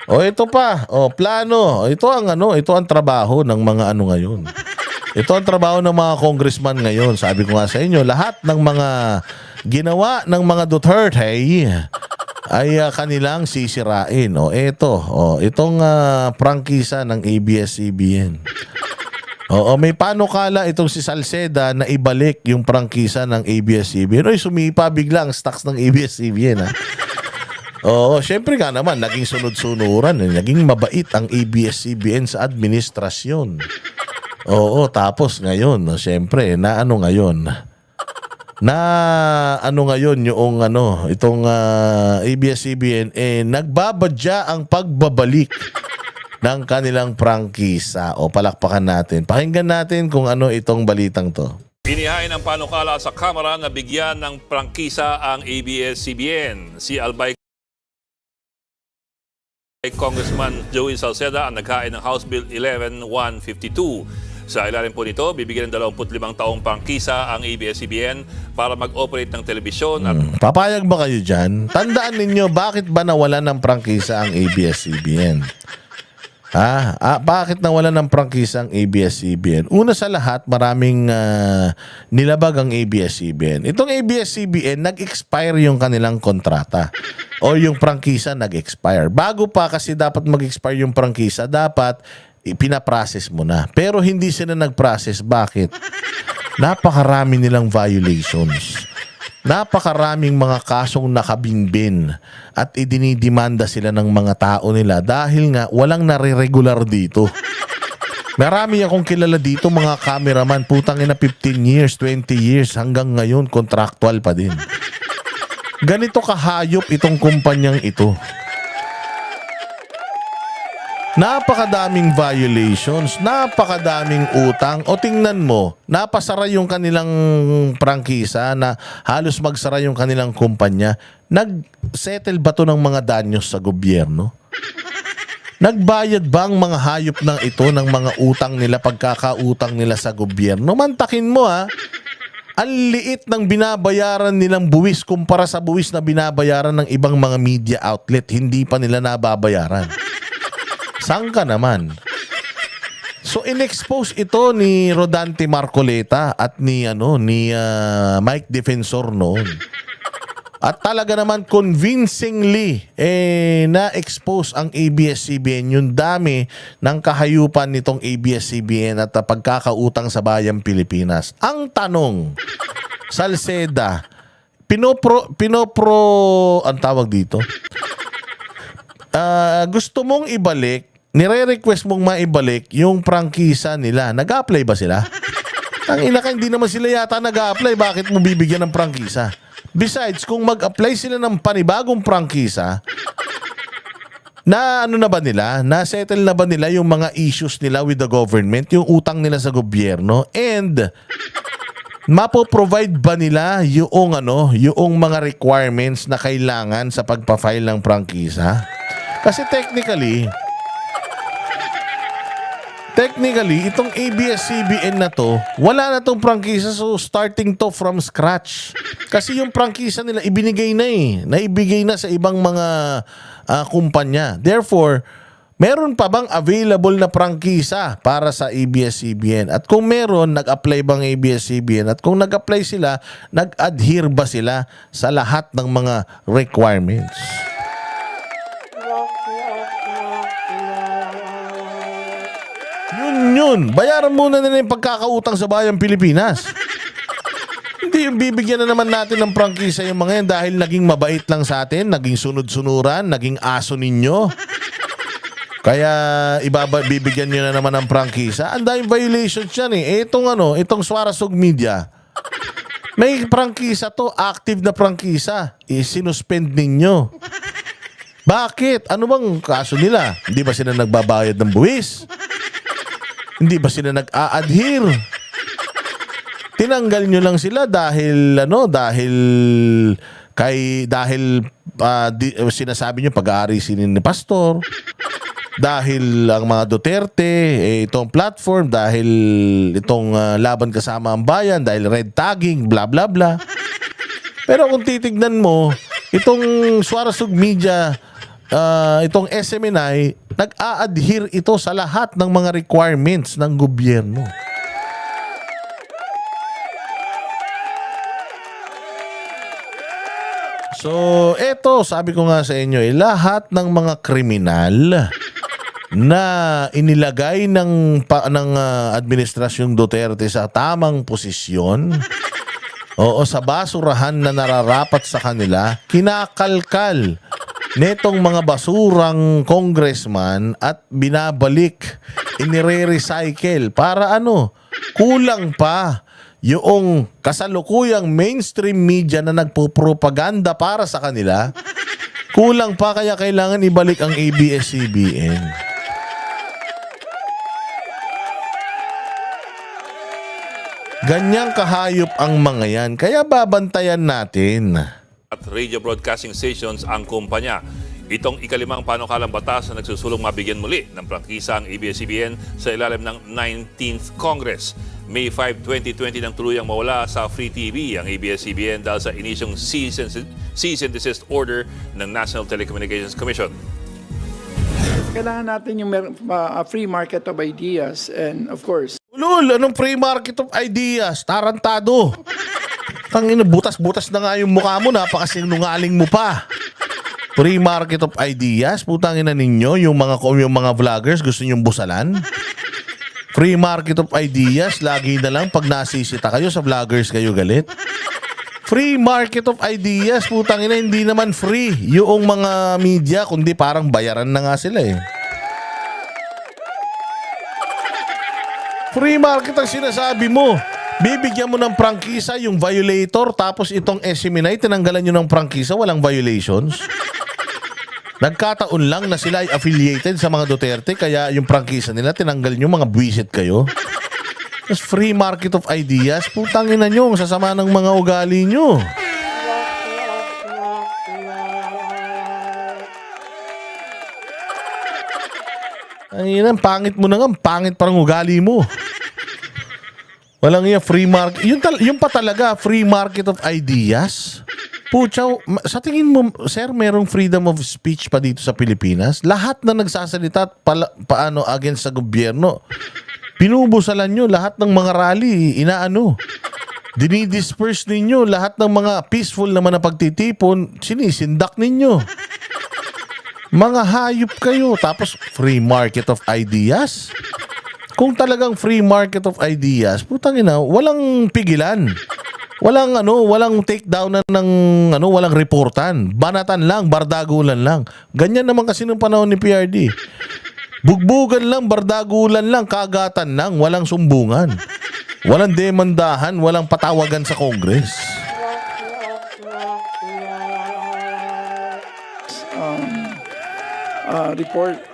O ito pa, plano. Ito ang ito ang trabaho ng mga ngayon. Ito ang trabaho ng mga congressman ngayon. Sabi ko nga sa inyo, lahat ng mga ginawa ng mga Duterte ay kanilang sisirain. Itong prangkisa ng ABS-CBN. May panukala itong si Salceda na ibalik yung prangkisa ng ABS-CBN. Sumipa bigla ang stocks ng ABS-CBN, ha? Syempre nga naman, naging sunod-sunuran. Naging mabait ang ABS-CBN sa administrasyon. Tapos ngayon, syempre, itong ABS-CBN, nagbabadya ang pagbabalik ng kanilang prangkisa. Palakpakan natin. Pakinggan natin kung ano itong balitang to. Inihain ng panukala sa Kamara na bigyan ng prangkisa ang ABS-CBN. Si Albay Congressman Joey Salceda ang naghain ng House Bill 11152. Sa ilalim po nito, bibigyan ng 25 taong prangkisa ang ABS-CBN para mag-operate ng telebisyon. Papayag ba kayo dyan? Tandaan ninyo, bakit ba nawalan ng prangkisa ang ABS-CBN? Bakit nawalan ng prangkisa ang ABS-CBN? Una sa lahat, maraming nilabag ang ABS-CBN. Itong ABS-CBN, nag-expire yung kanilang kontrata. O yung prangkisa nag-expire. Bago pa kasi dapat mag-expire yung prangkisa, dapat pinaprocess mo na. Pero hindi sila nag-process. Bakit? Napakarami nilang violations. Napakaraming mga kasong nakabinbin at idinidemanda sila ng mga tao nila dahil nga walang nare-regular dito. Marami akong kilala dito, mga cameraman, putang ina 15 years, 20 years, hanggang ngayon contractual pa din. Ganito kahayop itong kumpanyang ito. Napakadaming violations, napakadaming utang. Tingnan mo, napasara yung kanilang prangkisa na halos magsara yung kanilang kumpanya. Nag-settle ba to ng mga danyos sa gobyerno? Nagbayad ba ang mga hayop ng ito ng mga utang nila, pagkakautang nila sa gobyerno? Mantakin mo, ha? Ang liit ng binabayaran nilang buwis kumpara sa buwis na binabayaran ng ibang mga media outlet. Hindi pa nila nababayaran. Saan ka naman? So in-expose ito ni Rodante Marcoleta at ni Mike Defensor noon. At talaga naman convincingly na-expose ang ABS-CBN, yung dami ng kahayupan nitong ABS-CBN at pagkakautang sa bayang Pilipinas. Ang tanong, Salceda, ang tawag dito? Gusto mong ibalik, nire-request mong maibalik yung prangkisa nila. Nag-a-apply ba sila? Ang ina ka, hindi naman sila yata nag-a-apply. Bakit mo bibigyan ng prangkisa? Besides, kung mag-apply sila ng panibagong prangkisa, na na ba nila? Na-settle na ba nila yung mga issues nila with the government, yung utang nila sa gobyerno? And mapo-provide ba nila yung mga requirements na kailangan sa pagpa-file ng prangkisa? Kasi technically, itong ABS-CBN na to, wala na tong prangkisa, so starting to from scratch. Kasi yung prangkisa nila, ibinigay na naibigay na sa ibang mga kumpanya. Therefore, meron pa bang available na prangkisa para sa ABS-CBN? At kung meron, nag-apply bang ABS-CBN? At kung nag-apply sila, nag-adhere ba sila sa lahat ng mga requirements? Yun. Bayaran muna nila yung pagkakautang sa bayang Pilipinas. Hindi yung bibigyan na naman natin ng prangkisa yung mga yan dahil naging mabait lang sa atin, naging sunod-sunuran, naging aso ninyo. Kaya bibigyan nyo na naman ng prangkisa. Ang daming violations yan itong Suarasog Media. May prangkisa to, active na prangkisa. Sinuspend ninyo. Bakit? Ano bang kaso nila? Hindi ba sila nagbabayad ng buwis? Hindi ba sila nag-a-adhere? Tinanggal nyo lang sila dahil sinasabi nyo pag-aari sinin ni Pastor. Dahil ang mga Duterte, itong platform, dahil itong laban kasama ang bayan, dahil red tagging, bla bla bla. Pero kung titignan mo, itong Suarasog Media, itong SMNI, nag-a-adhere ito sa lahat ng mga requirements ng gobyerno. So, eto, sabi ko nga sa inyo, lahat ng mga kriminal na inilagay ng administrasyong Duterte sa tamang posisyon, sa basurahan na nararapat sa kanila, kinakalkal netong mga basurang congressman at binabalik, inire-recycle para kulang pa yung kasalukuyang mainstream media na nagpupropaganda para sa kanila, kulang pa kaya kailangan ibalik ang ABS-CBN. Ganyang kahayop ang mga yan, kaya babantayan natin. At radio broadcasting stations ang kumpanya. Itong ikalimang panukalang batas na nagsusulong mabigyan muli ng prangkisa ang ABS-CBN sa ilalim ng 19th Congress. May 5, 2020 nang tuluyang mawala sa Free TV ang ABS-CBN dahil sa inisyong cease and desist order ng National Telecommunications Commission. Kailangan natin yung free market of ideas and of course, Ulul, anong free market of ideas? Tarantado. Tangina, butas-butas na nga yung mukha mo, napakasinungaling mo pa. Free market of ideas? Putangina ninyo, yung mga vloggers gusto nyong busalan? Free market of ideas, lagi na lang pag nasisita kayo sa vloggers kayo galit. Free market of ideas, putangina, hindi naman free yung mga media, kundi parang bayaran na nga sila eh. Free market ang sinasabi mo. Bibigyan mo ng prangkisa yung violator, tapos itong SMNI, tinanggalan nyo ng prangkisa, walang violations. Nagkataon lang na sila ay affiliated sa mga Duterte, kaya yung prangkisa nila, tinanggal nyo, mga buwisit kayo. Tapos free market of ideas, putangin na nyo, sasama ng mga ugali nyo. Ang pangit mo na nga, pangit parang ugali mo. Walang free market. Yung pa talaga, free market of ideas. Puchaw, sa tingin mo, sir, merong freedom of speech pa dito sa Pilipinas? Lahat na nagsasalita paano against sa gobyerno, pinubusalan nyo lahat ng mga rally, dinidisperse ninyo lahat ng mga peaceful naman na pagtitipon, sinisindak ninyo. Mga hayop kayo, tapos free market of ideas? Kung talagang free market of ideas, putangina, walang pigilan. Walang take down ng walang reportan. Banatan lang, bardagulan lang. Ganyan naman kasi nung panahon ni PRD. Bugbugan lang, bardagulan lang, kagatan lang, walang sumbungan. Walang demandahan, walang patawagan sa Congress.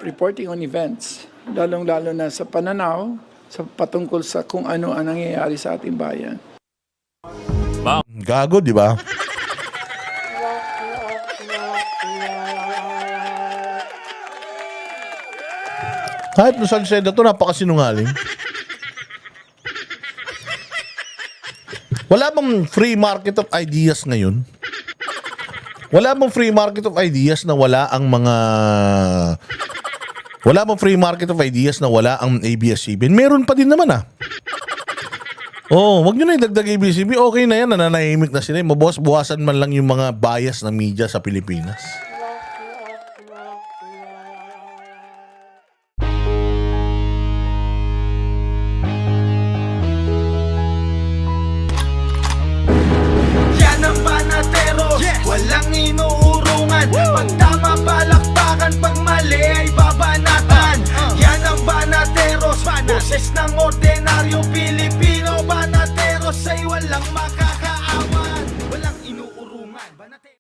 reporting on events, lalong-lalo na sa pananaw, sa patungkol sa kung ano ang nangyayari sa ating bayan. Gago, di ba? Kahit no Salcedo to, napakasinungaling. Wala bang free market of ideas ngayon? Wala bang free market of ideas na wala ang mga... Wala bang free market of ideas na wala ang ABS-CBN? Meron pa din naman wag nyo na idagdag ABS-CBN. Okay na yan, nananahimik na sila. Mabuwasan man lang yung mga bias na media sa Pilipinas. Yan ang Banateros, walang inuurungan. Pag tama palakpakan, pag mali ay babanatan. Yan ang Banateros, boses ng ordinaryong Pilipino.